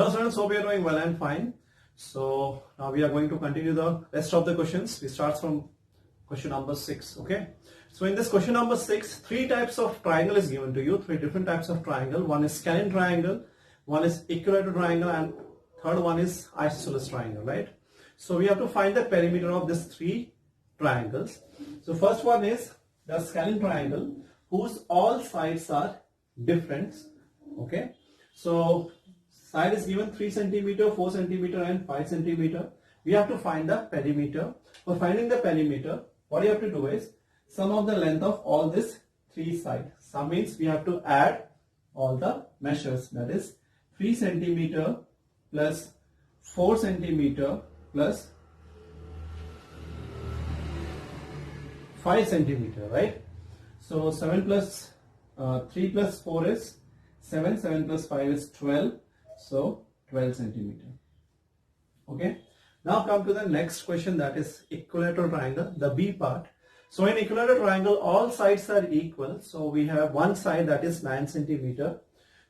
Hello students, hope you are doing well and fine. So now we are going to continue the rest of the questions. We start from question number 6. Okay. So in this question number 6, three types of triangle is given to you. Three different types of triangle. One is scalene triangle, one is equilateral triangle, and third one is isosceles triangle, right? So we have to find the perimeter of these three triangles. So first one is the scalene triangle whose all sides are different. Okay. So side is given 3 centimeter, 4 centimeter and 5 centimeter. We have to find the perimeter. For finding the perimeter, what you have to do is sum of the length of all these three sides. Sum means we have to add all the measures, that is 3 centimeter plus 4 centimeter plus 5 centimeter, right? So 7 plus 3 plus 4 is 7, 7 plus 5 is 12, so 12 centimeter. Okay. Now come to the next question, that is equilateral triangle, the B part. So in equilateral triangle, all sides are equal. So we have one side that is 9 centimeter.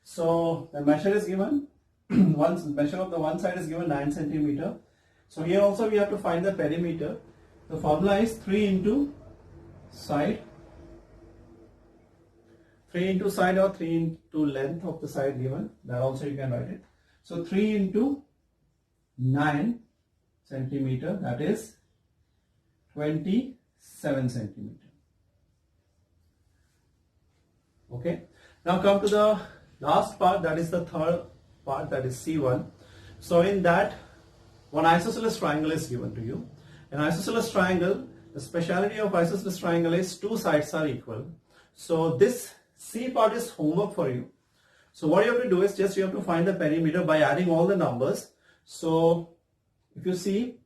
So the measure is given, measure of the one side is given 9 centimeter. So here also we have to find the perimeter. The formula is 3 into side. 3 into side or 3 into length of the side given, that also you can write it. So 3 into 9 centimeter, that is 27 centimeter. Okay. Now come to the last part, that is the third part, that is C1. So in that, one isosceles triangle is given to you. An isosceles triangle, the speciality of isosceles triangle is two sides are equal. So this C part is homework for you. So what you have to do is just you have to find the perimeter by adding all the numbers. So if you see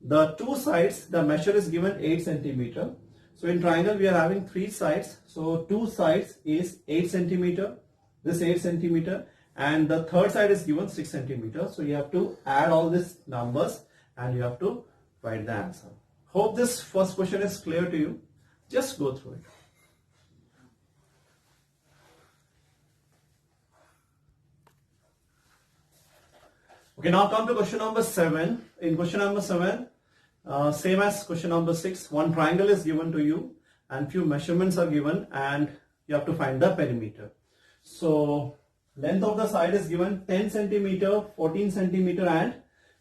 the two sides, the measure is given 8 centimeter. So in triangle we are having three sides. So two sides is 8 centimeter, this 8 centimeter, and the third side is given 6 centimeter. So you have to add all these numbers and you have to write the answer. Hope this first question is clear to you. Just go through it. Okay, now come to question number 7. In question number 7, same as question number 6, one triangle is given to you and few measurements are given and you have to find the perimeter. So length of the side is given 10 centimeter, 14 centimeter and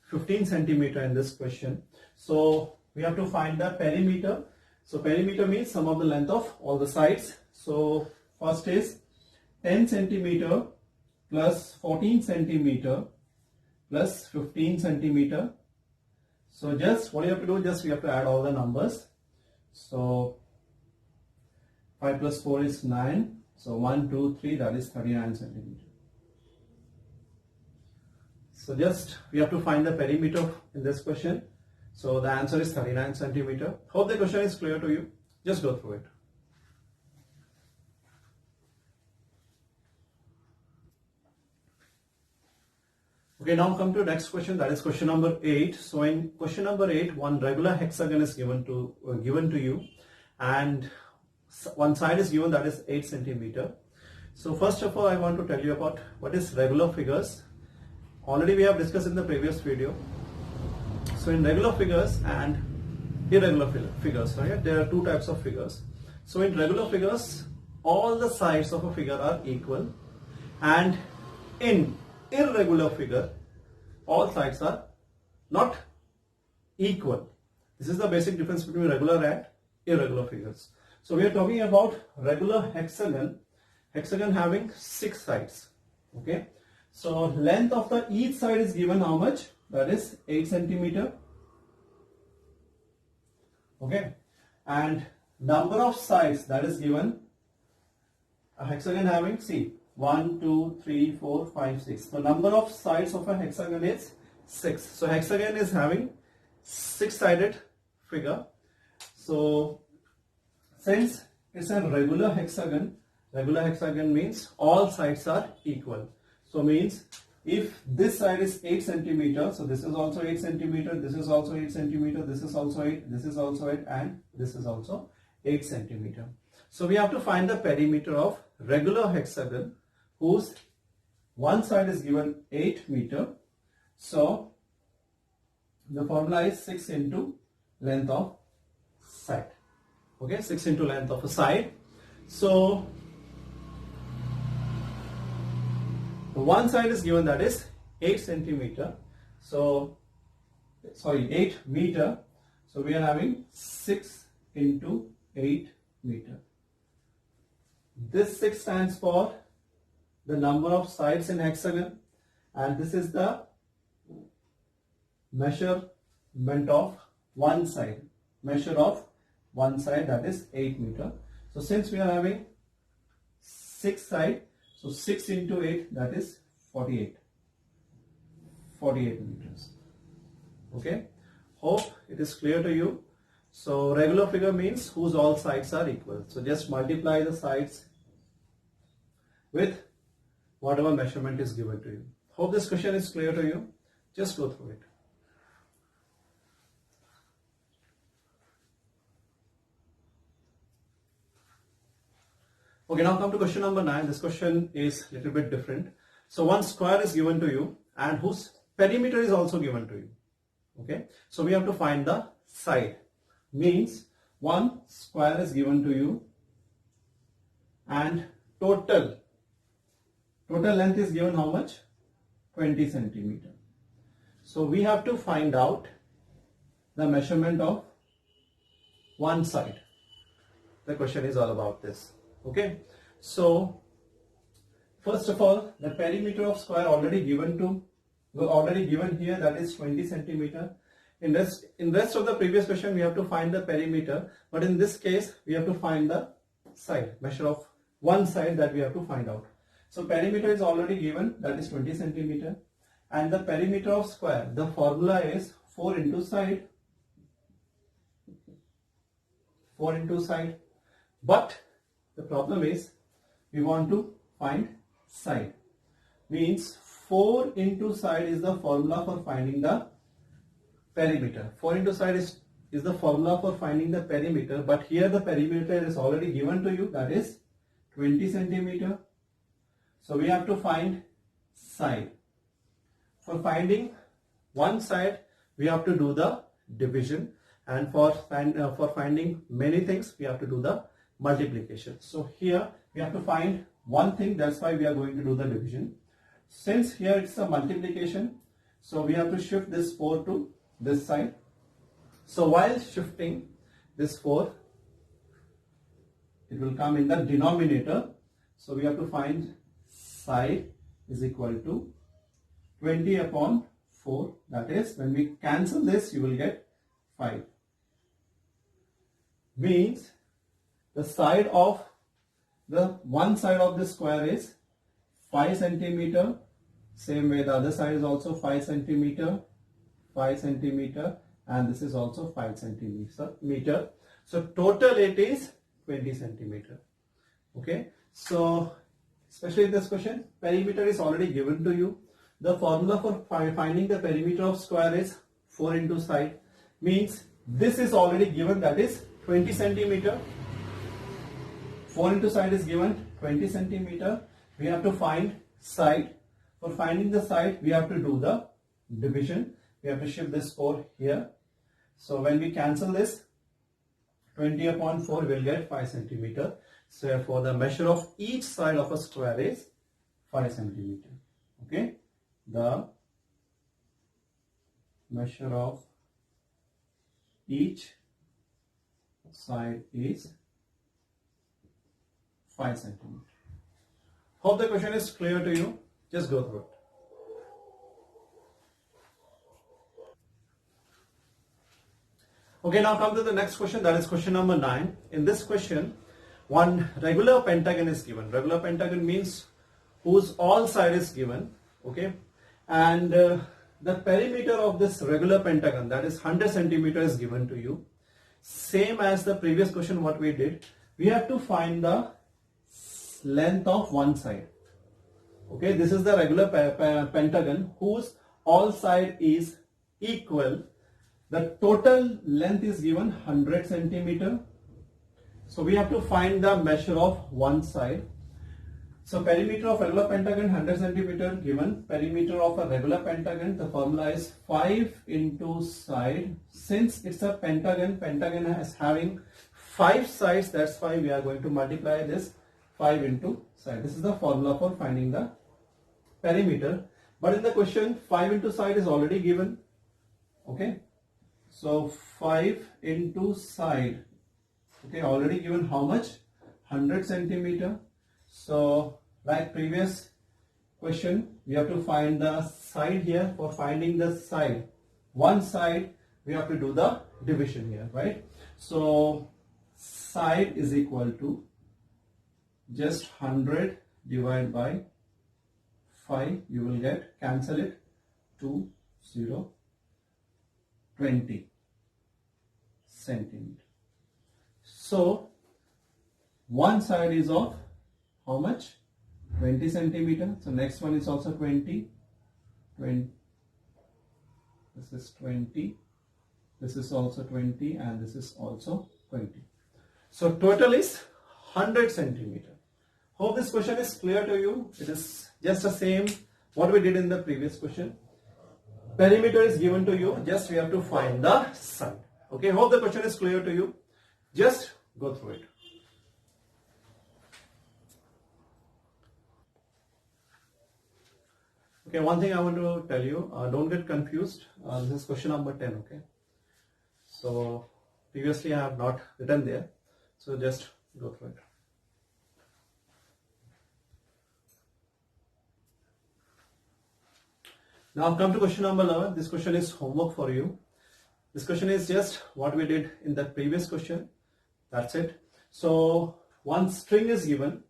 15 centimeter in this question. So we have to find the perimeter. So perimeter means sum of the length of all the sides. So first is 10 centimeter plus 14 centimeter plus 15 centimeter. So just what you have to do, just we have to add all the numbers. So 5 plus 4 is 9. So 1, 2, 3, that is 39 centimeter. So just we have to find the perimeter in this question. So the answer is 39 centimeter. Hope the question is clear to you. Just go through it. Okay, now come to next question, that is question number 8. So in question number 8, one regular hexagon is given to you and one side is given, that is 8 centimeter. So first of all, I want to tell you about what is regular figures. Already we have discussed in the previous video. So in regular figures and irregular figures, right? There are two types of figures. So in regular figures, all the sides of a figure are equal, and in irregular figure, all sides are not equal. This is the basic difference between regular and irregular figures. So we are talking about regular hexagon, hexagon having 6 sides. Okay. So length of the each side is given how much? That is 8 centimeter. Okay. And number of sides, that is given, a hexagon having, see, 1, 2, 3, 4, 5, 6. The number of sides of a hexagon is 6. So hexagon is having 6-sided figure. So since it's a regular hexagon means all sides are equal. So means if this side is 8 centimeter, so this is also 8 centimeter, this is also 8 centimeter, this is also 8, this is also 8, and this is also 8 centimeter. So we have to find the perimeter of regular hexagon whose one side is given 8 meter. So the formula is 6 into length of side. Okay, 6 into length of a side. So the one side is given, that is 8 centimeter. So sorry, 8 meter. So we are having 6 into 8 meter. This 6 stands for the number of sides in hexagon, and this is the measurement of one side. Measure of one side, that is 8 meter. So since we are having 6 side, so 6 into 8, that is 48. 48 meters. Okay. Hope it is clear to you. So regular figure means whose all sides are equal. So just multiply the sides with whatever measurement is given to you. Hope this question is clear to you. Just go through it. Okay, now come to question number 9. This question is a little bit different. So one square is given to you and whose perimeter is also given to you. Okay, so we have to find the side. Means one square is given to you and total length is given how much? 20 centimeter. So we have to find out the measurement of one side. The question is all about this. Okay, so first of all, the perimeter of square already given here, that is 20 centimeter. In rest of the previous question we have to find the perimeter, but in this case we have to find the side, measure of one side that we have to find out. So perimeter is already given, that is 20 centimeter, and the perimeter of square, the formula is 4 into side. 4 into side. But the problem is we want to find side. Means 4 into side is the formula for finding the perimeter. 4 into side is the formula for finding the perimeter, but here the perimeter is already given to you, that is 20 centimeter. So we have to find side. For finding one side we have to do the division, and for finding many things we have to do the multiplication. So here we have to find one thing, that's why we are going to do the division. Since here it's a multiplication, so we have to shift this 4 to this side. So while shifting this 4, it will come in the denominator. So we have to find side is equal to 20 upon 4. That is, when we cancel this, you will get 5. Means the side of the one side of the square is 5 centimeter. Same way the other side is also 5 centimeter, 5 centimeter, and this is also 5 centimeter. So total it is 20 centimeter. Okay. So especially in this question, perimeter is already given to you. The formula for finding the perimeter of square is 4 into side. Means this is already given, that is 20 centimeter. 4 into side is given 20 centimeter. We have to find side. For finding the side, we have to do the division. We have to shift this 4 here. So when we cancel this, 20 upon 4 will get 5 centimeter. So therefore the measure of each side of a square is 5 centimeter. Okay. The measure of each side is 5 centimeter. Hope the question is clear to you. Just go through it. Okay, now come to the next question, that is question number 9. In this question, one regular pentagon is given. Regular pentagon means whose all side is given. Okay, and the perimeter of this regular pentagon, that is 100 centimeter, is given to you. Same as the previous question what we did, we have to find the length of one side. Okay, this is the regular pentagon whose all side is equal. The total length is given 100 centimeter. So we have to find the measure of one side. So perimeter of regular pentagon 100 centimeter given. Perimeter of a regular pentagon, the formula is 5 into side. Since it's a pentagon, pentagon is having 5 sides, that's why we are going to multiply this 5 into side. This is the formula for finding the perimeter. But in the question, 5 into side is already given. Okay. So 5 into side. Okay, already given how much? 100 centimeter. So like previous question, we have to find the side here. For finding the side, one side, we have to do the division here, right? So side is equal to just 100 divided by 5. You will get, cancel it, 2, 0, 20 centimeter. So one side is of how much? 20 centimeter. So next one is also 20. This is 20. This is also 20 and this is also 20. So total is 100 centimeter. Hope this question is clear to you. It is just the same what we did in the previous question. Perimeter is given to you. Just we have to find the side. Okay. Hope the question is clear to you. Just go through it. Okay, one thing I want to tell you, don't get confused. This is question number 10, okay? So, previously I have not written there. So, just go through it. Now, come to question number 11. This question is homework for you. This question is just what we did in the previous question. That's it. So, one string is given,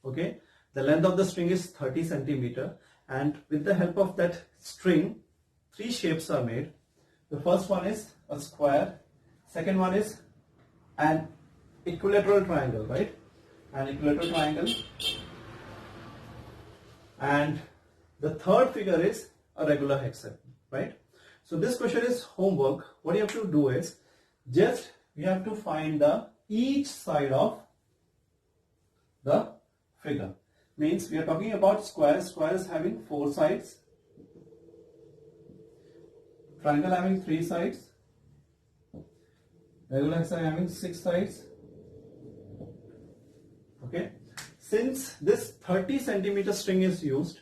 okay? The length of the string is 30 centimeter. And with the help of that string, 3 shapes are made. The first one is a square. Second one is an equilateral triangle, right? An equilateral triangle. And the third figure is a regular hexagon, right? So this question is homework. What you have to do is just we have to find the each side of the figure. Means we are talking about square. Square is having 4 sides. Triangle having 3 sides. Regular hexagon having 6 sides. Okay. Since this 30 centimeter string is used,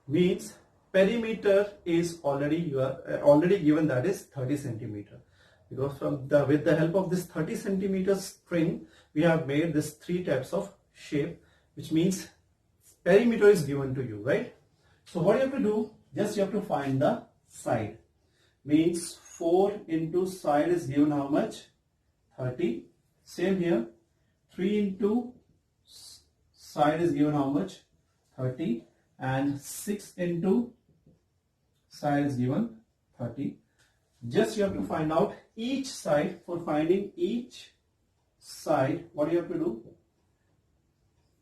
means perimeter is already given, that is 30 centimeter. Because with the help of this 30 centimeter string, we have made this 3 types of shape, which means perimeter is given to you, right? So what you have to do, just you have to find the side. Means 4 into side is given how much? 30. Same here. 3 into side is given how much? 30. And 6 into side is given 30. Just you have to find out each side. For finding each side, what do you have to do?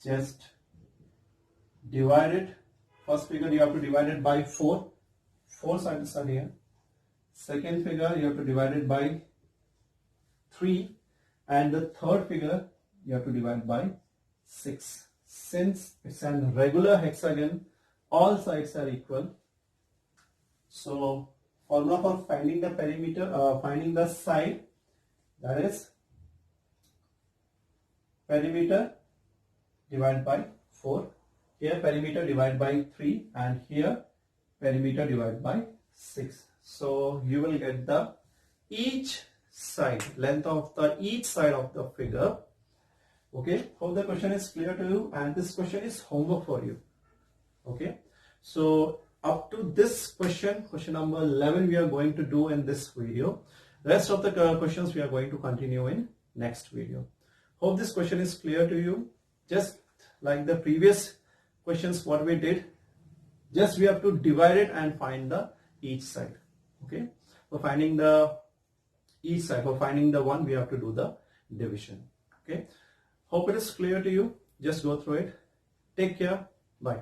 Just divide it. First figure you have to divide it by 4. 4 sides are here. Second figure you have to divide it by 3. And the third figure you have to divide by 6. Since it's a regular hexagon, all sides are equal. So formula for finding the perimeter, finding the side, that is perimeter divided by 4. Here perimeter divided by 3 and here perimeter divided by 6. So you will get the each side, length of the each side of the figure. Okay, hope the question is clear to you, and this question is homework for you. Okay, so up to this question number 11 we are going to do in this video. Rest of the questions we are going to continue in next video. Hope this question is clear to you. Just like the previous questions what we did, just we have to divide it and find the each side. Okay, for finding the each side, for finding the one, we have to do the division. Okay, hope it is clear to you. Just go through it. Take care. Bye.